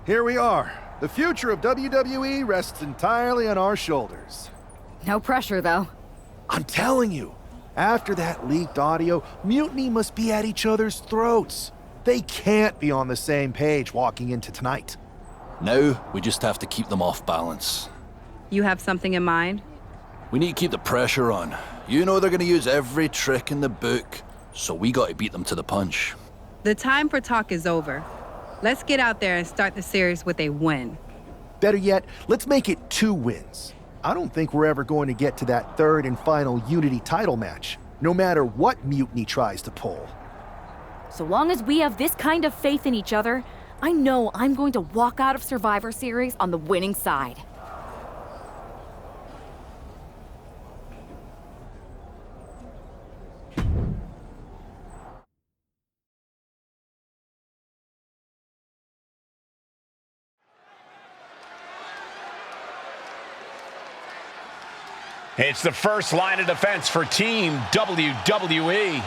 Here we are. The future of WWE rests entirely on our shoulders. No pressure, though. I'm telling you, after that leaked audio, Mutiny must be at each other's throats. They can't be on the same page walking into tonight. Now, we just have to keep them off balance. You have something in mind? We need to keep the pressure on. You know they're gonna use every trick in the book, so we gotta beat them to the punch. The time for talk is over. Let's get out there and start the series with a win. Better yet, let's make it 2 wins. I don't think we're ever going to get to that 3rd and final Unity title match, no matter what Mutiny tries to pull. So long as we have this kind of faith in each other, I know I'm going to walk out of Survivor Series on the winning side. It's the first line of defense for Team WWE.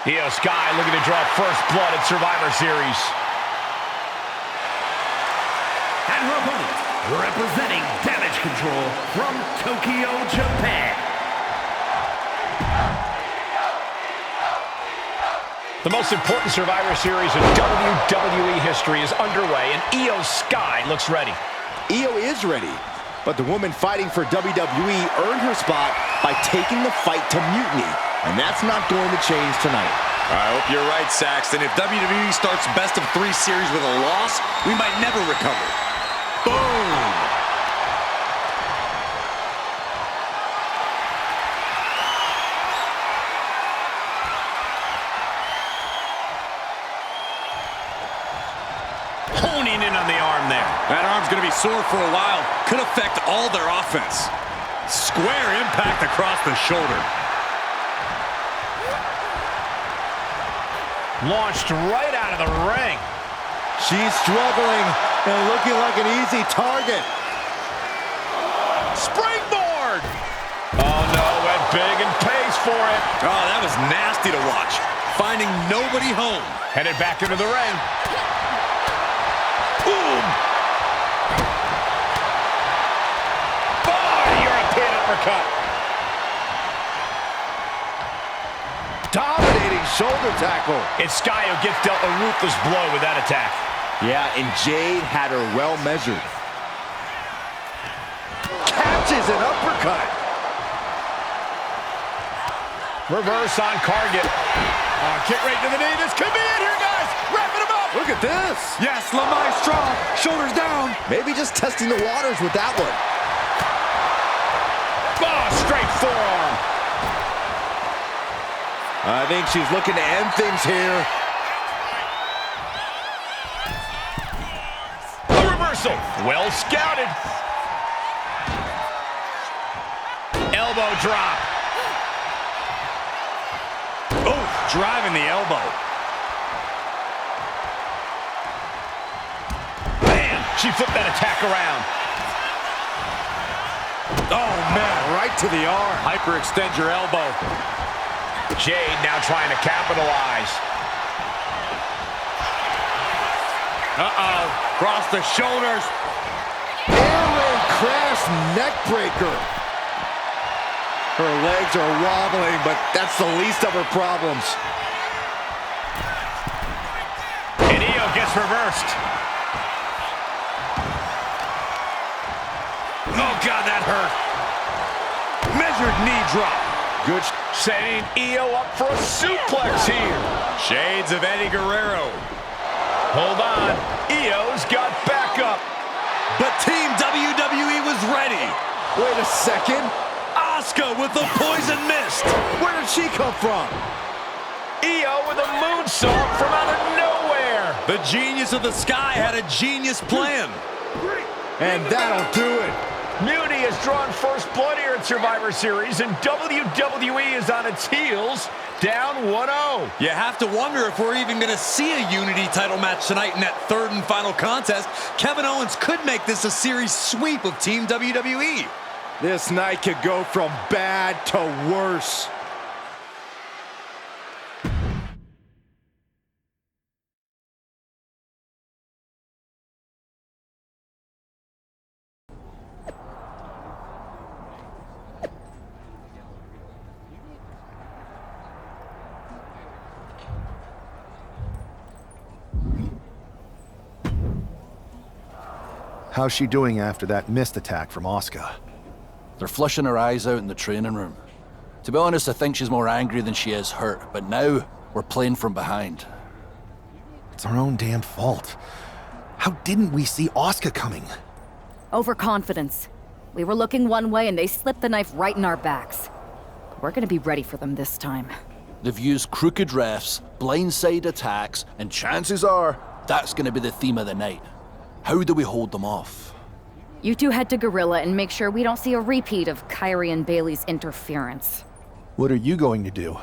Io Sky looking to draw first blood at Survivor Series. And her opponent, representing Damage Control from Tokyo, Japan. The most important Survivor Series in WWE history is underway, and Io Sky looks ready. Io is ready, but the woman fighting for WWE earned her spot by taking the fight to Mutiny. And that's not going to change tonight. I hope you're right, Saxton. If WWE starts best of 3 series with a loss, we might never recover. Boom! Honing in on the arm there. That arm's going to be sore for a while. Could affect all their offense. Square impact across the shoulder. Launched right out of the ring. She's struggling and looking like an easy target. Springboard! Oh no, went big and pays for it. Oh, that was nasty to watch. Finding nobody home. Headed back into the ring. Boom! Oh, European uppercut. Dominating shoulder tackle. It's Sky who gets dealt a ruthless blow with that attack. Yeah, and Jade had her well measured. Catches an uppercut. Reverse on Carget. Kick right to the knee. This could be it here, guys. Wrapping him up. Look at this. Yes, La Maestra. Shoulders down. Maybe just testing the waters with that one. Oh, straight forearm. I think she's looking to end things here. A reversal. Well scouted. Elbow drop. Oh, driving the elbow. Bam! She flipped that attack around. Oh, man, right to the arm. Hyperextend your elbow. Jade now trying to capitalize. Uh-oh. Cross the shoulders. Airway crash neck breaker. Her legs are wobbling, but that's the least of her problems. And Io gets reversed. Oh, God, that hurt. Measured knee drop. Good. Setting Io up for a suplex here. Shades of Eddie Guerrero. Hold on. Io's got backup. But Team WWE was ready. Wait a second. Asuka with the poison mist. Where did she come from? Io with a moonsault from out of nowhere. The genius of the sky had a genius plan. And that'll do it. Mutiny has drawn first blood here at Survivor Series, and WWE is on its heels, down 1-0. You have to wonder if we're even going to see a Unity title match tonight in that third and final contest. Kevin Owens could make this a series sweep of Team WWE. This night could go from bad to worse. How's she doing after that missed attack from Asuka? They're flushing her eyes out in the training room. To be honest, I think she's more angry than she is hurt, but now we're playing from behind. It's our own damn fault. How didn't we see Asuka coming? Overconfidence. We were looking one way and they slipped the knife right in our backs. We're gonna be ready for them this time. They've used crooked refs, blindside attacks, and chances are that's gonna be the theme of the night. How do we hold them off? You two head to Gorilla and make sure we don't see a repeat of Kyrie and Bailey's interference. What are you going to do?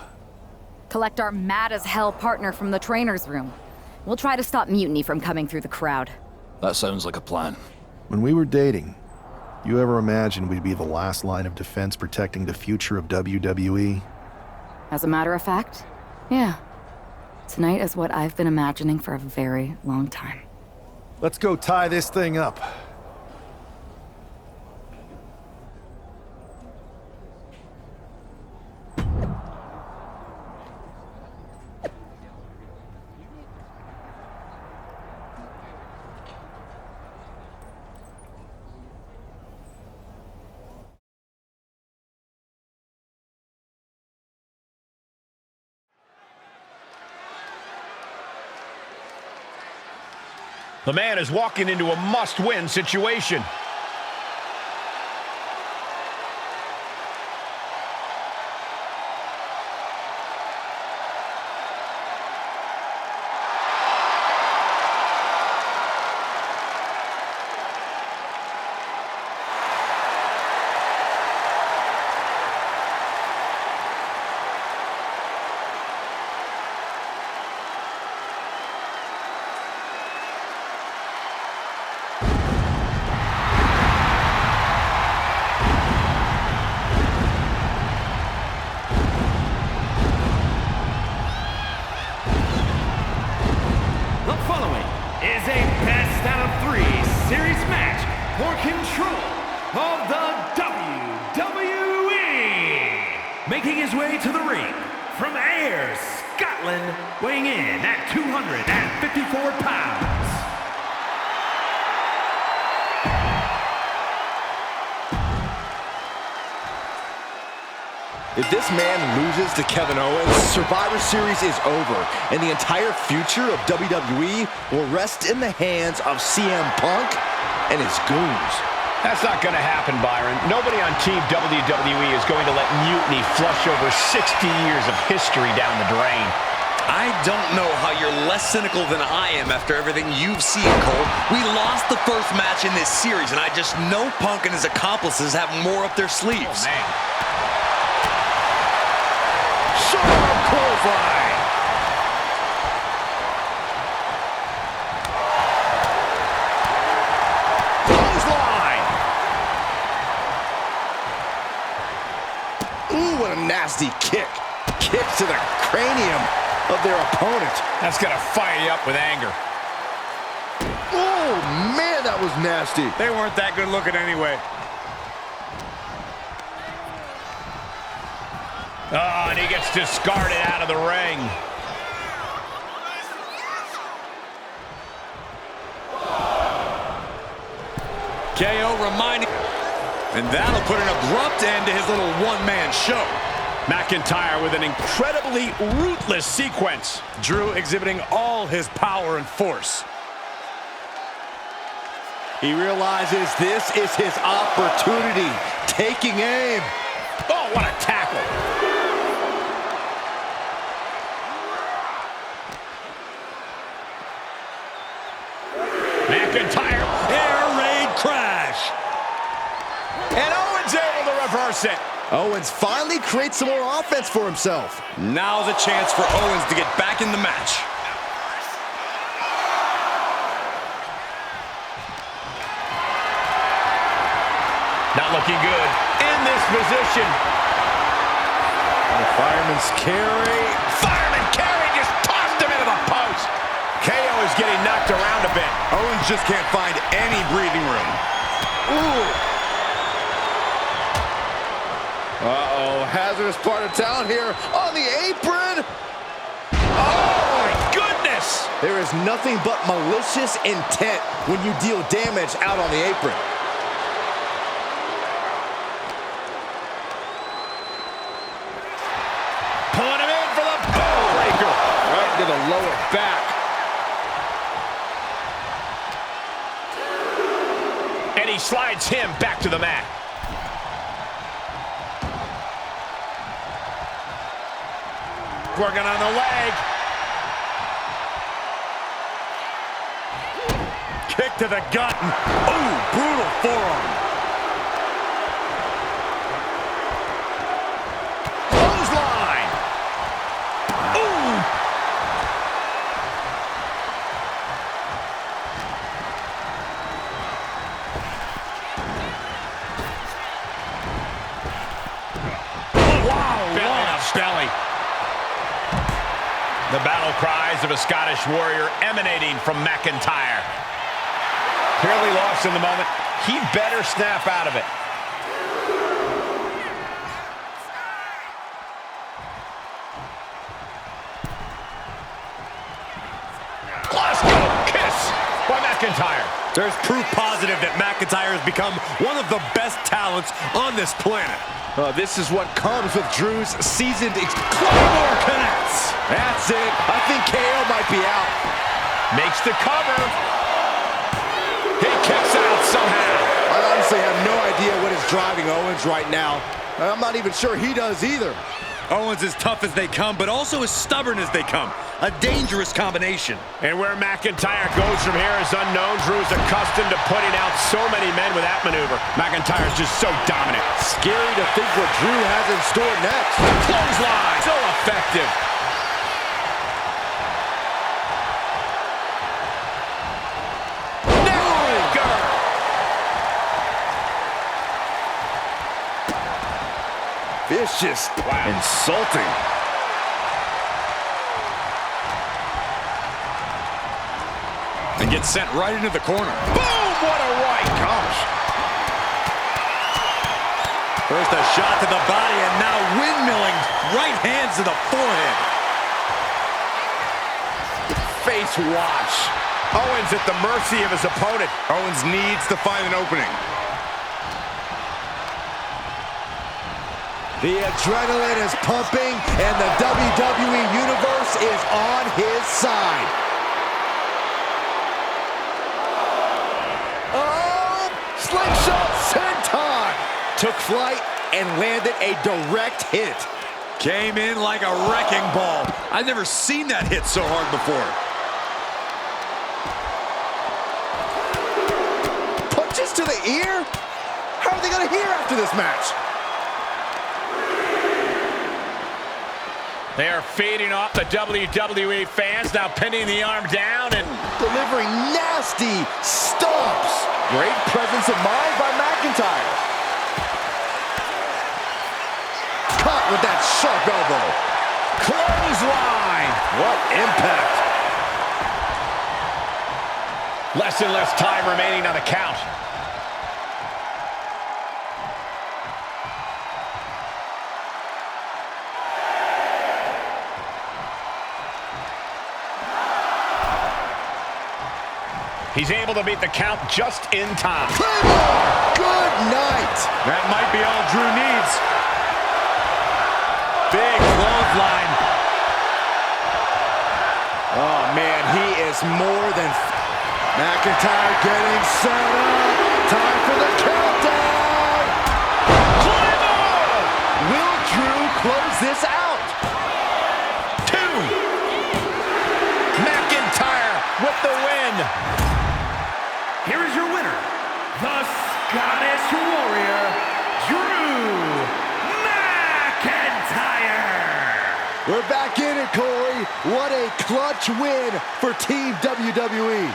Collect our mad-as-hell partner from the trainer's room. We'll try to stop Mutiny from coming through the crowd. That sounds like a plan. When we were dating, you ever imagined we'd be the last line of defense protecting the future of WWE? As a matter of fact, yeah. Tonight is what I've been imagining for a very long time. Let's go tie this thing up. The man is walking into a must-win situation. Making his way to the ring, from Ayr, Scotland, weighing in at 254 pounds. If this man loses to Kevin Owens, Survivor Series is over, and the entire future of WWE will rest in the hands of CM Punk and his goons. That's not going to happen, Byron. Nobody on Team WWE is going to let Mutiny flush over 60 years of history down the drain. I don't know how you're less cynical than I am after everything you've seen, Cole. We lost the first match in this series, and I just know Punk and his accomplices have more up their sleeves. Oh, man. Sharp clothesline. Clothesline. Ooh, what a nasty kick. Kicks to the cranium of their opponent. That's going to fire you up with anger. Oh, man, that was nasty. They weren't that good looking anyway. Oh, and he gets discarded out of the ring. KO reminding, and that'll put an abrupt end to his little one-man show. McIntyre with an incredibly ruthless sequence. Drew exhibiting all his power and force. He realizes this is his opportunity. Taking aim. Oh, what a tackle. reverse it. Owens finally creates some more offense for himself. Now's a chance for Owens to get back in the match. Not looking good in this position. The fireman's carry. Fireman carry just tossed him into the post. KO is getting knocked around a bit. Owens just can't find any breathing room. Ooh. Uh-oh, hazardous part of town here on the apron. Oh, my goodness. There is nothing but malicious intent when you deal damage out on the apron. Pulling him in for the breaker. Right to the lower back. And he slides him back to the mat. Working on the leg. Kick to the gut. Ooh, brutal forearm. Clothesline. Ooh. Wow. Belly to belly. The battle cries of a Scottish warrior emanating from McIntyre. Clearly lost in the moment. He better snap out of it. Glasgow kiss by McIntyre. There's proof positive that McIntyre has become one of the best talents on this planet. This is what comes with Drew's seasoned Claymore connects. That's it. I think KO might be out. Makes the cover. He kicks out somehow. I honestly have no idea what is driving Owens right now. I'm not even sure he does either. Owens is tough as they come, but also as stubborn as they come. A dangerous combination. And where McIntyre goes from here is unknown. Drew is accustomed to putting out so many men with that maneuver. McIntyre's just so dominant. Scary to think what Drew has in store next. Clothesline. So effective. Vicious. Wow. Insulting. And gets sent right into the corner. Boom! What a right. Gosh. First a shot to the body and now windmilling right hands to the forehead. Face wash. Owens at the mercy of his opponent. Owens needs to find an opening. The adrenaline is pumping, and the WWE Universe is on his side. Oh, slingshot senton! Took flight and landed a direct hit. Came in like a wrecking ball. I've never seen that hit so hard before. Punches to the ear? How are they going to hear after this match? They are feeding off the WWE fans, now pinning the arm down and delivering nasty stomps. Great presence of mind by McIntyre. Caught with that sharp elbow. clothesline. What impact. Less and less time remaining on the count. He's able to beat the count just in time. Claymore! Good night! That might be all Drew needs. Big clothesline. Oh, man, he is more than... McIntyre getting set up. Time for the countdown. Claymore! Will Drew close this out? 2. McIntyre with the win. Here is your winner, the Scottish Warrior, Drew We're back in it, Corey. What a clutch win for Team WWE.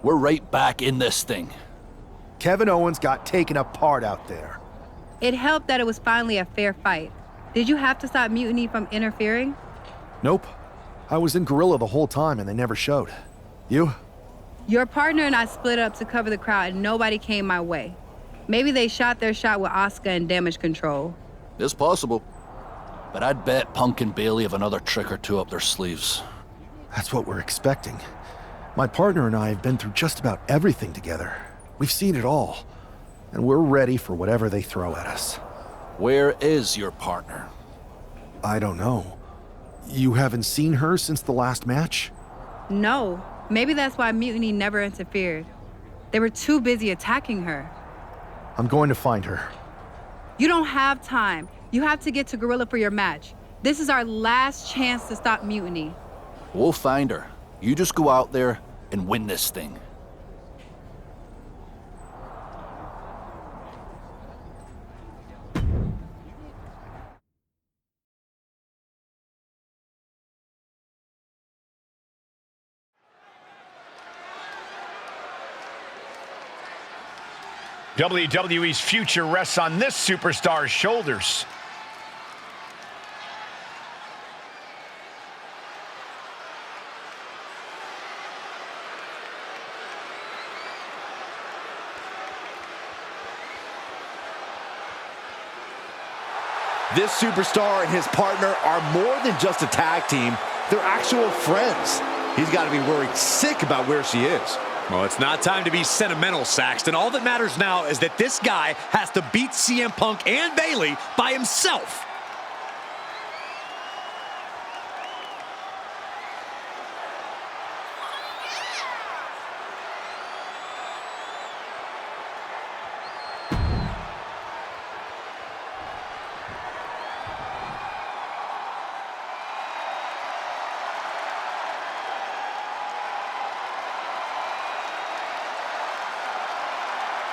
We're right back in this thing. Kevin Owens got taken apart out there. It helped that it was finally a fair fight. Did you have to stop Mutiny from interfering? Nope. I was in Gorilla the whole time and they never showed. You? Your partner and I split up to cover the crowd and nobody came my way. Maybe they shot their shot with Asuka and Damage Control. It's possible. But I'd bet Punk and Bailey have another trick or two up their sleeves. That's what we're expecting. My partner and I have been through just about everything together. We've seen it all. And we're ready for whatever they throw at us. Where is your partner? I don't know. You haven't seen her since the last match? No. Maybe that's why Mutiny never interfered. They were too busy attacking her. I'm going to find her. You don't have time. You have to get to Gorilla for your match. This is our last chance to stop Mutiny. We'll find her. You just go out there and win this thing. WWE's future rests on this superstar's shoulders. This superstar and his partner are more than just a tag team. They're actual friends. He's got to be worried sick about where she is. Well, it's not time to be sentimental, Saxton. All that matters now is that this guy has to beat CM Punk and Bailey by himself.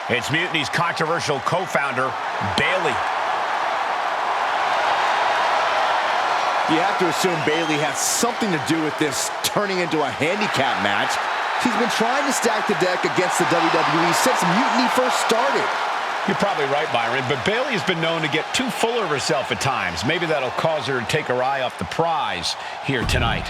It's Mutiny's controversial co-founder, Bailey. You have to assume Bailey has something to do with this turning into a handicap match. She's been trying to stack the deck against the WWE since Mutiny first started. You're probably right, Byron, but Bailey has been known to get too full of herself at times. Maybe that'll cause her to take her eye off the prize here tonight.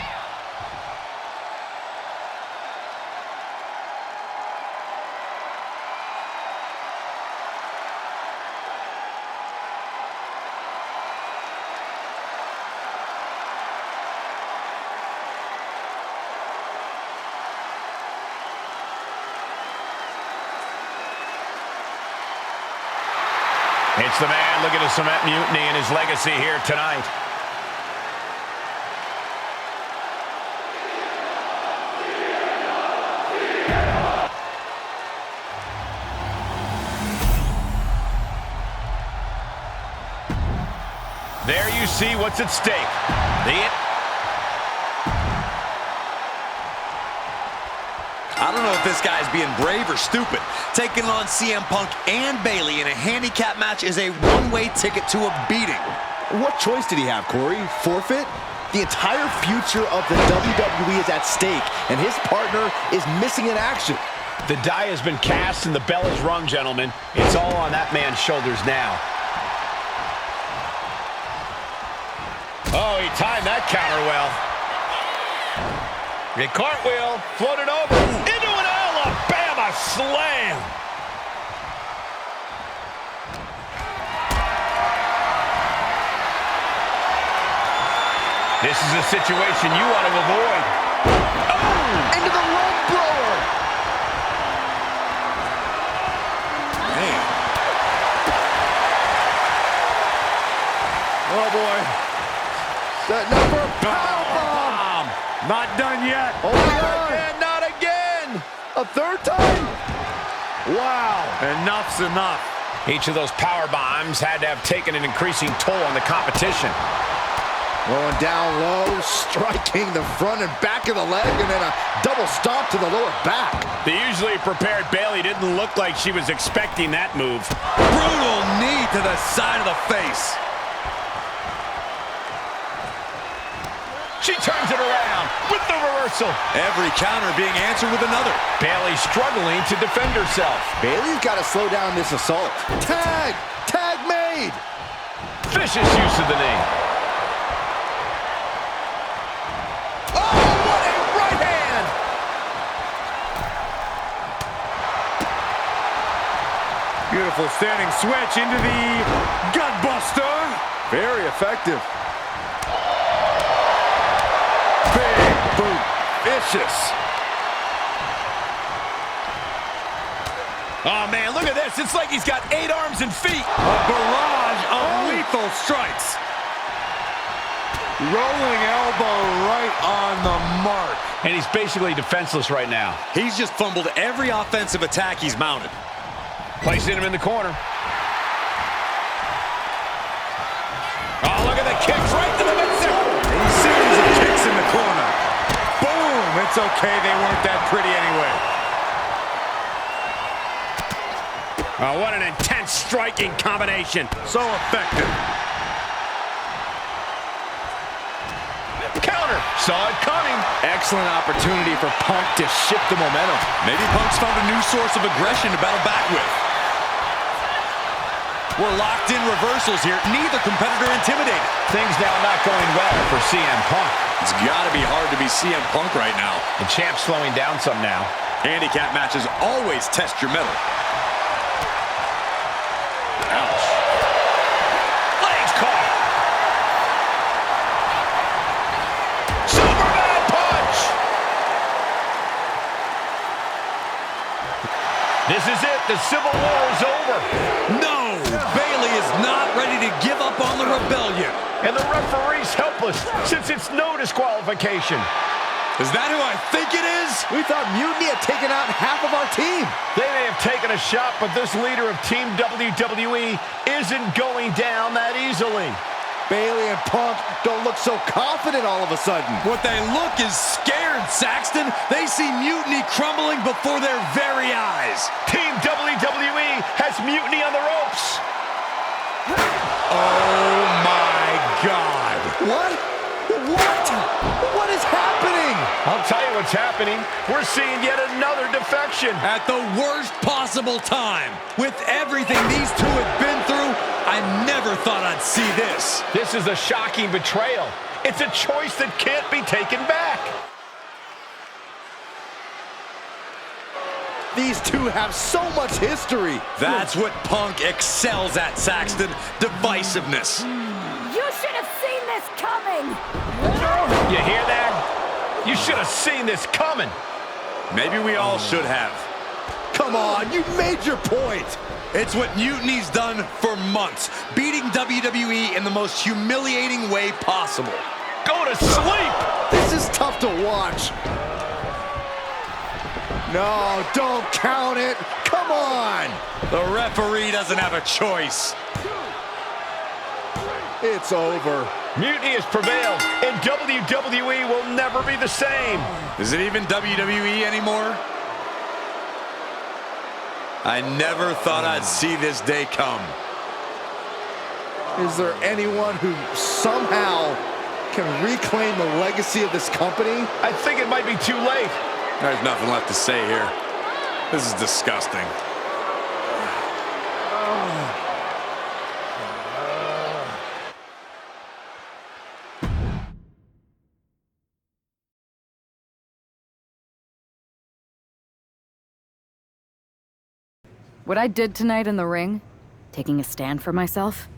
It's the man looking to cement Mutiny and his legacy here tonight. There you see what's at stake. I don't know if this guy's being brave or stupid. Taking on CM Punk and Bailey in a handicap match is a one-way ticket to a beating. What choice did he have, Corey? Forfeit? The entire future of the WWE is at stake, and his partner is missing in action. The die has been cast and the bell is rung, gentlemen. It's all on that man's shoulders now. Oh, he timed that counter well. A cartwheel, floated over, into an Alabama slam. This is a situation you want to avoid. Oh! Into the rope blower! Man. Oh, boy. Setting up for a powerbomb. Not done yet. Oh, my God. And not again. A third time? Wow. Enough's enough. Each of those power bombs had to have taken an increasing toll on the competition. Going down low, striking the front and back of the leg, and then a double stomp to the lower back. The usually prepared Bayley didn't look like she was expecting that move. Brutal knee to the side of the face. She turns it around with the reversal. Every counter being answered with another. Bayley struggling to defend herself. Bayley's got to slow down this assault. Tag! Tag made! Vicious use of the knee. Oh, what a right hand! Beautiful standing switch into the gutbuster. Very effective. Big boot. Vicious. Oh, man, look at this. It's like he's got 8 arms and feet. A barrage of lethal strikes. Rolling elbow right on the mark. And he's basically defenseless right now. He's just fumbled every offensive attack he's mounted. Placing him in the corner. Oh, look at the kicks right to the midsection. A series of kicks in the corner. Boom! It's okay, they weren't that pretty anyway. Oh, what an intense striking combination. So effective. Counter. Saw it coming. Excellent opportunity for Punk to shift the momentum. Maybe Punk's found a new source of aggression to battle back with. We're locked in reversals here. Neither competitor intimidated. Things now not going well for CM Punk. It's got to be hard to be CM Punk right now. The champ's slowing down some now. Handicap matches always test your mettle. Ouch. Legs caught. Superman punch. This is it. The Civil War is over. No! Bayley is not ready to give up on the rebellion. And the referee's helpless since it's no disqualification. Is that who I think it is? We thought Mutiny had taken out half of our team. They may have taken a shot, but this leader of Team WWE isn't going down that easily. Bayley and Punk don't look so confident all of a sudden. What they look is scared, Saxton. They see Mutiny crumbling before their very eyes. Team WWE has Mutiny on the ropes. Oh, my God. What? What? What is happening? I'll tell you what's happening. We're seeing yet another defection. At the worst possible time. With everything these two have been through, I never thought I'd see this. This is a shocking betrayal. It's a choice that can't be taken back. These two have so much history. That's what Punk excels at, Saxton. Divisiveness. You should have seen this coming! You hear that? You should have seen this coming. Maybe we all should have. Come on, you made your point. It's what Mutiny's done for months, beating WWE in the most humiliating way possible. Go to sleep! This is tough to watch. No, don't count it. Come on. The referee doesn't have a choice. It's over. Mutiny has prevailed, and WWE will never be the same. Is it even WWE anymore? I never thought I'd see this day come. Is there anyone who somehow can reclaim the legacy of this company? I think it might be too late. There's nothing left to say here. This is disgusting. What I did tonight in the ring, taking a stand for myself,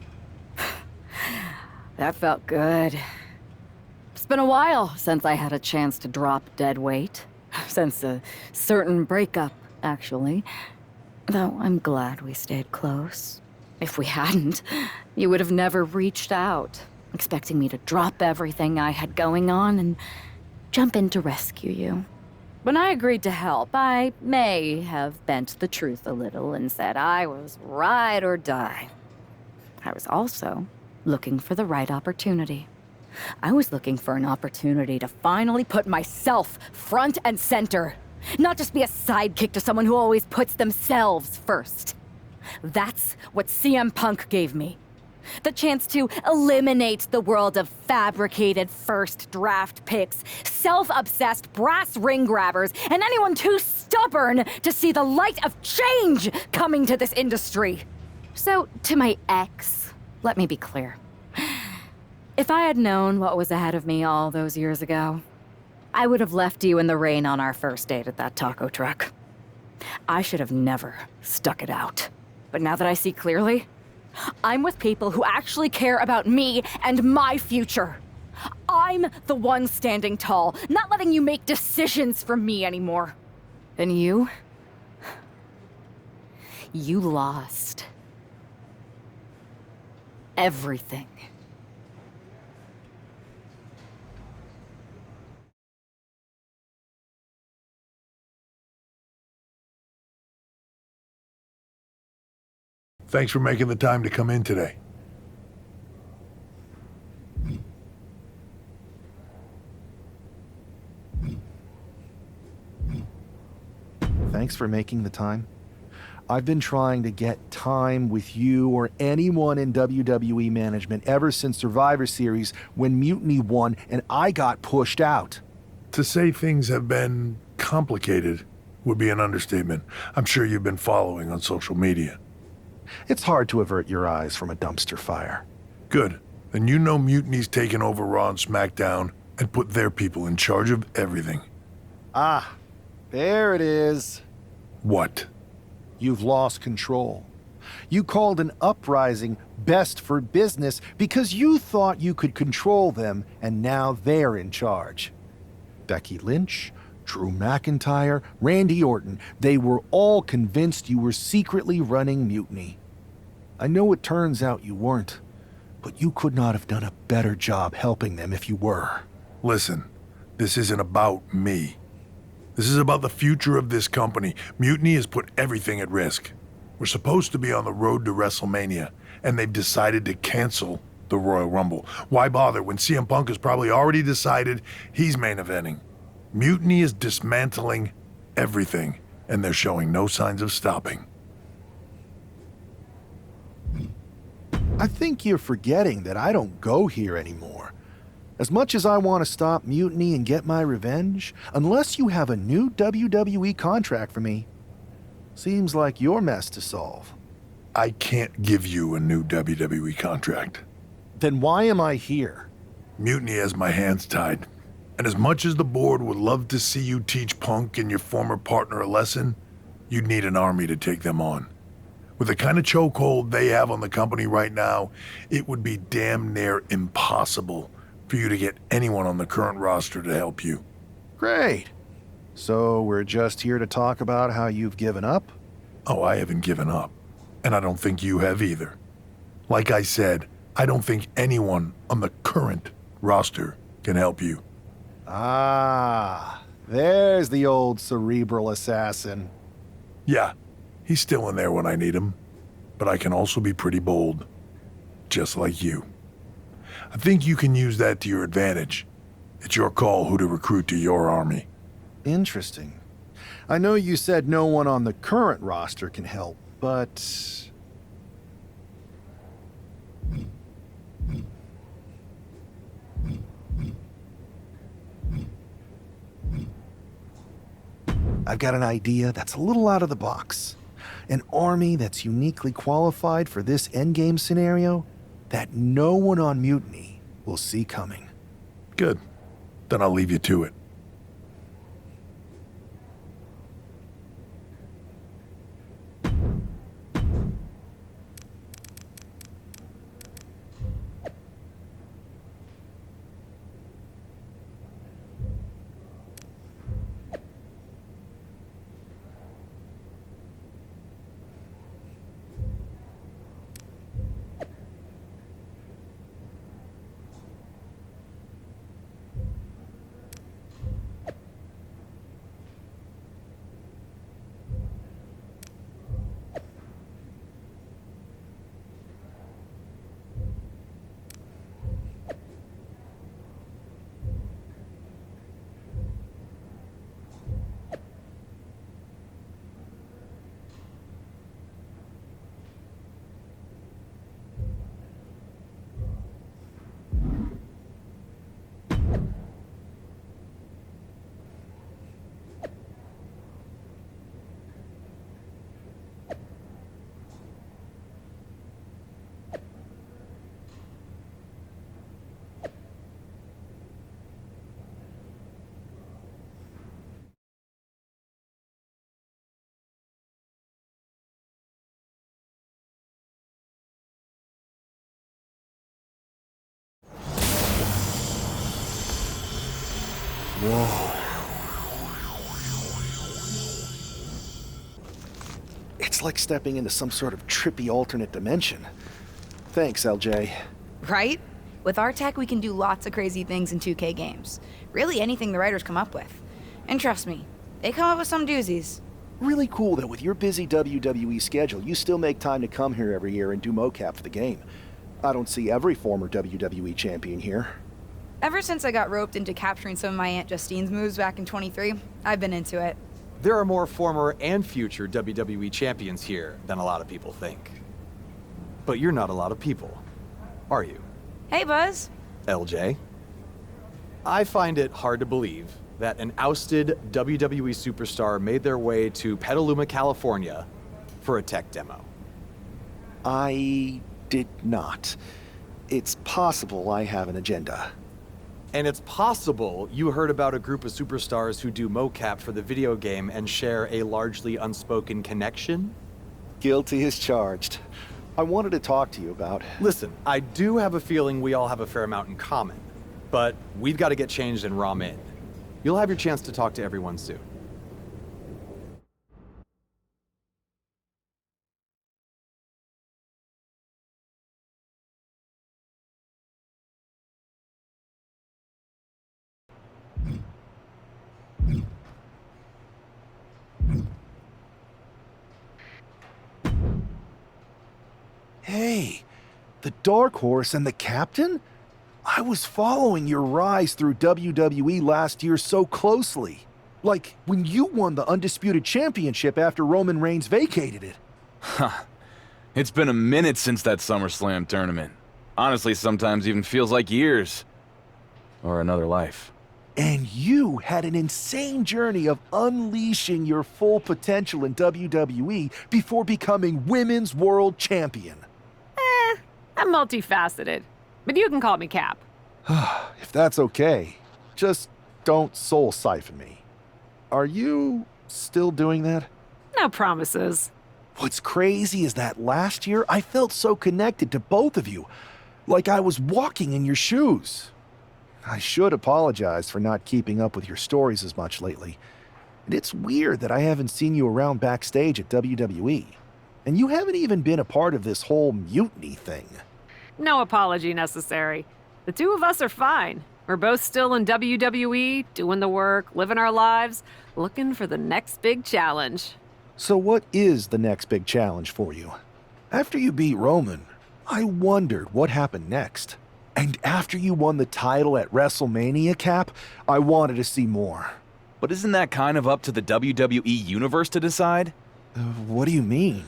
that felt good. It's been a while since I had a chance to drop dead weight. Since a certain breakup, actually. Though I'm glad we stayed close. If we hadn't, you would have never reached out, expecting me to drop everything I had going on and jump in to rescue you. When I agreed to help, I may have bent the truth a little and said I was ride or die. I was also looking for the right opportunity. I was looking for an opportunity to finally put myself front and center. Not just be a sidekick to someone who always puts themselves first. That's what CM Punk gave me. The chance to eliminate the world of fabricated first draft picks, self-obsessed brass ring grabbers, and anyone too stubborn to see the light of change coming to this industry. So, to my ex, let me be clear. If I had known what was ahead of me all those years ago, I would have left you in the rain on our first date at that taco truck. I should have never stuck it out. But now that I see clearly, I'm with people who actually care about me and my future. I'm the one standing tall, not letting you make decisions for me anymore. And you lost everything. Thanks for making the time to come in today. Thanks for making the time. I've been trying to get time with you or anyone in WWE management ever since Survivor Series when Mutiny won and I got pushed out. To say things have been complicated would be an understatement. I'm sure you've been following on social media. It's hard to avert your eyes from a dumpster fire. Good. Then you know Mutiny's taken over Raw and SmackDown and put their people in charge of everything. Ah, there it is. What? You've lost control. You called an uprising best for business because you thought you could control them, and now they're in charge. Becky Lynch, Drew McIntyre, Randy Orton, they were all convinced you were secretly running Mutiny. I know it turns out you weren't, but you could not have done a better job helping them if you were. Listen, this isn't about me. This is about the future of this company. Mutiny has put everything at risk. We're supposed to be on the road to WrestleMania, and they've decided to cancel the Royal Rumble. Why bother when CM Punk has probably already decided he's main eventing? Mutiny is dismantling everything, and they're showing no signs of stopping. I think you're forgetting that I don't go here anymore. As much as I want to stop Mutiny and get my revenge, unless you have a new WWE contract for me, seems like your mess to solve. I can't give you a new WWE contract. Then why am I here? Mutiny has my hands tied. And as much as the board would love to see you teach Punk and your former partner a lesson, you'd need an army to take them on. With the kind of chokehold they have on the company right now, it would be damn near impossible for you to get anyone on the current roster to help you. Great. So we're just here to talk about how you've given up? Oh, I haven't given up. And I don't think you have either. Like I said, I don't think anyone on the current roster can help you. Ah, there's the old cerebral assassin. Yeah, he's still in there when I need him. But I can also be pretty bold. Just like you. I think you can use that to your advantage. It's your call who to recruit to your army. Interesting. I know you said no one on the current roster can help, but... I've got an idea that's a little out of the box. An army that's uniquely qualified for this endgame scenario that no one on Mutiny will see coming. Good. Then I'll leave you to it. Whoa. It's like stepping into some sort of trippy alternate dimension. Thanks, LJ. Right? With our tech, we can do lots of crazy things in 2K games. Really anything the writers come up with. And trust me, they come up with some doozies. Really cool that with your busy WWE schedule, you still make time to come here every year and do mocap for the game. I don't see every former WWE champion here. Ever since I got roped into capturing some of my Aunt Justine's moves back in 23, I've been into it. There are more former and future WWE champions here than a lot of people think. But you're not a lot of people, are you? Hey, Buzz. LJ? I find it hard to believe that an ousted WWE superstar made their way to Petaluma, California for a tech demo. I did not. It's possible I have an agenda. And it's possible you heard about a group of superstars who do mocap for the video game and share a largely unspoken connection? Guilty as charged. I wanted to talk to you about... Listen, I do have a feeling we all have a fair amount in common, but we've got to get changed in ROM in. You'll have your chance to talk to everyone soon. Hey, the Dark Horse and the Captain? I was following your rise through WWE last year so closely. Like when you won the Undisputed Championship after Roman Reigns vacated it. Huh. It's been a minute since that SummerSlam tournament. Honestly, sometimes even feels like years. Or another life. And you had an insane journey of unleashing your full potential in WWE before becoming Women's World Champion. I'm multifaceted, but you can call me Cap. If that's okay, just don't soul siphon me. Are you still doing that? No promises. What's crazy is that last year I felt so connected to both of you, like I was walking in your shoes. I should apologize for not keeping up with your stories as much lately. And it's weird that I haven't seen you around backstage at WWE. And you haven't even been a part of this whole mutiny thing. No apology necessary. The two of us are fine. We're both still in WWE, doing the work, living our lives, looking for the next big challenge. So what is the next big challenge for you? After you beat Roman, I wondered what happened next. And after you won the title at WrestleMania, Cap, I wanted to see more. But isn't that kind of up to the WWE Universe to decide? What do you mean?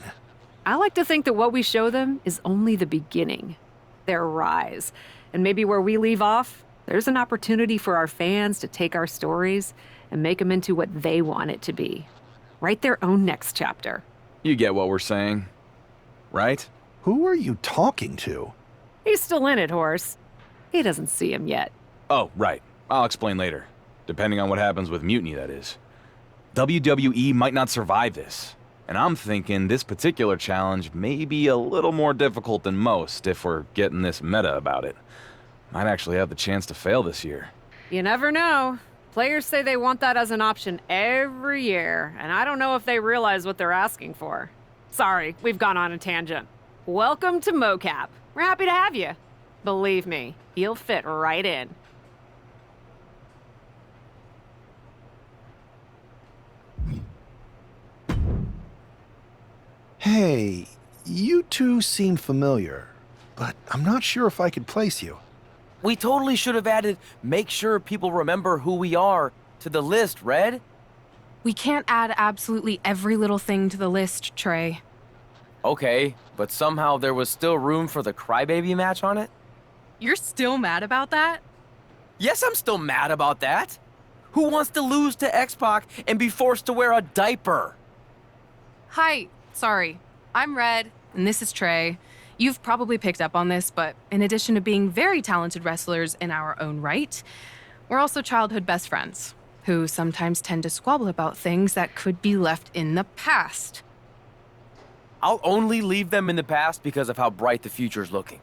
I like to think that what we show them is only the beginning. Their rise. And maybe where we leave off, there's an opportunity for our fans to take our stories and make them into what they want it to be. Write their own next chapter. You get what we're saying, right? Who are you talking to? He's still in it, Horse. He doesn't see him yet. Oh, right. I'll explain later. Depending on what happens with Mutiny, that is. WWE might not survive this. And I'm thinking this particular challenge may be a little more difficult than most if we're getting this meta about it. Might actually have the chance to fail this year. You never know. Players say they want that as an option every year, and I don't know if they realize what they're asking for. Sorry, we've gone on a tangent. Welcome to MoCap. We're happy to have you. Believe me, you'll fit right in. Hey, you two seem familiar, but I'm not sure if I could place you. We totally should have added make sure people remember who we are to the list, Red. We can't add absolutely every little thing to the list, Trey. Okay, but somehow there was still room for the Crybaby match on it? You're still mad about that? Yes, I'm still mad about that. Who wants to lose to X-Pac and be forced to wear a diaper? Hi, sorry. I'm Red, and this is Trey. You've probably picked up on this, but in addition to being very talented wrestlers in our own right, we're also childhood best friends, who sometimes tend to squabble about things that could be left in the past. I'll only leave them in the past because of how bright the future's looking.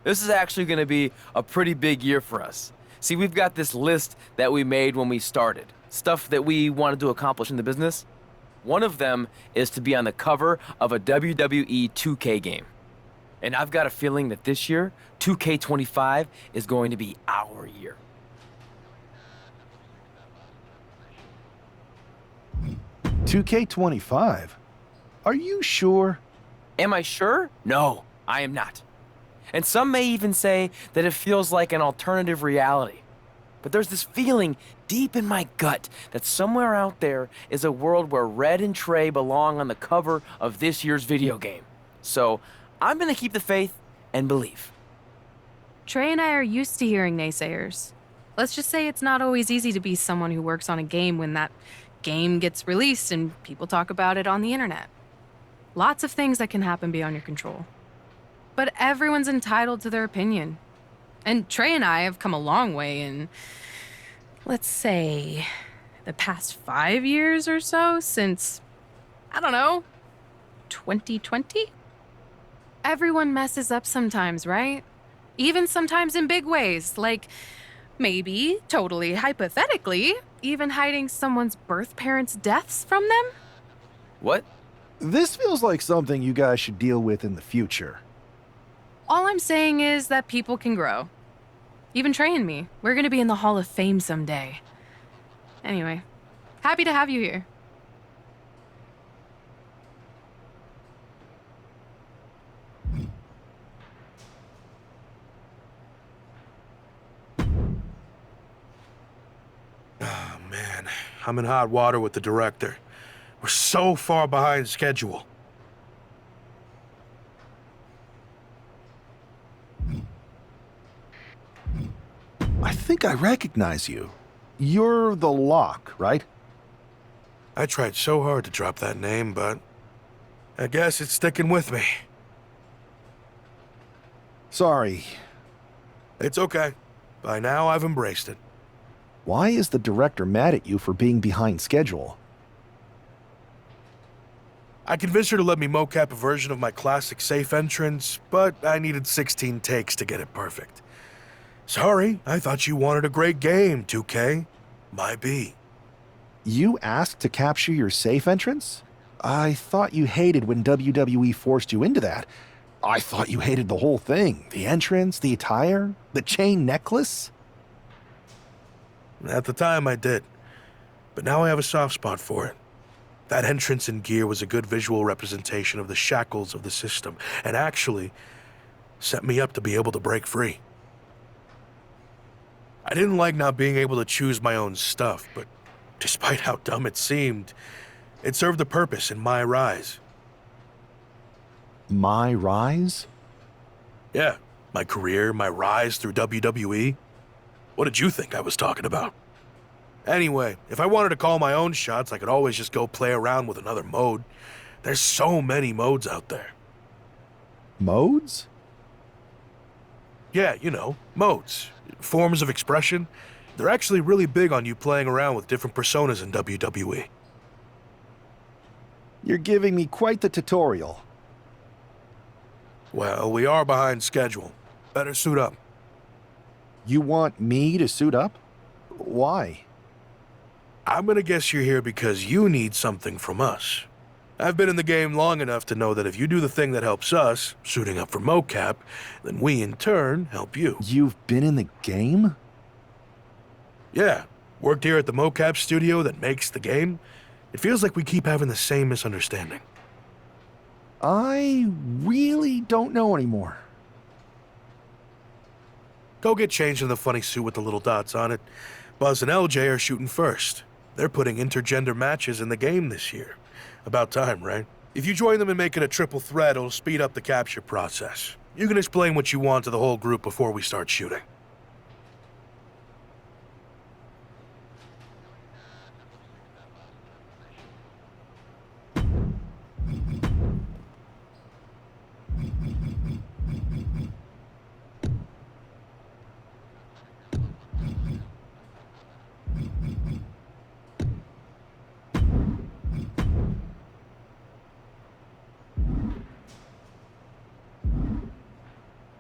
This is actually going to be a pretty big year for us. See, we've got this list that we made when we started. Stuff that we wanted to accomplish in the business. One of them is to be on the cover of a WWE 2K game. And I've got a feeling that this year, 2K25 is going to be our year. $2K25? Are you sure? Am I sure? No, I am not. And some may even say that it feels like an alternative reality. But there's this feeling deep in my gut that somewhere out there is a world where Red and Trey belong on the cover of this year's video game. So I'm gonna keep the faith and believe. Trey and I are used to hearing naysayers. Let's just say it's not always easy to be someone who works on a game when that game gets released and people talk about it on the internet. Lots of things that can happen beyond your control. But everyone's entitled to their opinion. And Trey and I have come a long way in, let's say, the past 5 years or so since, I don't know, 2020? Everyone messes up sometimes, right? Even sometimes in big ways, like maybe, totally hypothetically, even hiding someone's birth parents' deaths from them? What? This feels like something you guys should deal with in the future. All I'm saying is that people can grow. Even Trey and me. We're gonna be in the Hall of Fame someday. Anyway, happy to have you here. Oh, man. I'm in hot water with the director. We're so far behind schedule. I think I recognize you. You're the Lock, right? I tried so hard to drop that name, but I guess it's sticking with me. Sorry. It's okay. By now, I've embraced it. Why is the director mad at you for being behind schedule? I convinced her to let me mocap a version of my classic safe entrance, but I needed 16 takes to get it perfect. Sorry, I thought you wanted a great game, 2K. My B. You asked to capture your safe entrance? I thought you hated when WWE forced you into that. I thought you hated the whole thing. The entrance, the attire, the chain necklace. At the time, I did. But now I have a soft spot for it. That entrance and gear was a good visual representation of the shackles of the system, and actually set me up to be able to break free. I didn't like not being able to choose my own stuff, but despite how dumb it seemed, it served a purpose in my rise. My rise? Yeah, my career, my rise through WWE. What did you think I was talking about? Anyway, if I wanted to call my own shots, I could always just go play around with another mode. There's so many modes out there. Modes? Yeah, you know, modes. Forms of expression. They're actually really big on you playing around with different personas in WWE. You're giving me quite the tutorial. Well, we are behind schedule. Better suit up. You want me to suit up? Why? I'm gonna guess you're here because you need something from us. I've been in the game long enough to know that if you do the thing that helps us, suiting up for mocap, then we in turn help you. You've been in the game? Yeah, worked here at the mocap studio that makes the game. It feels like we keep having the same misunderstanding. I really don't know anymore. Go get changed in the funny suit with the little dots on it. Buzz and LJ are shooting first. They're putting intergender matches in the game this year. About time, right? If you join them and make it a triple threat, it'll speed up the capture process. You can explain what you want to the whole group before we start shooting.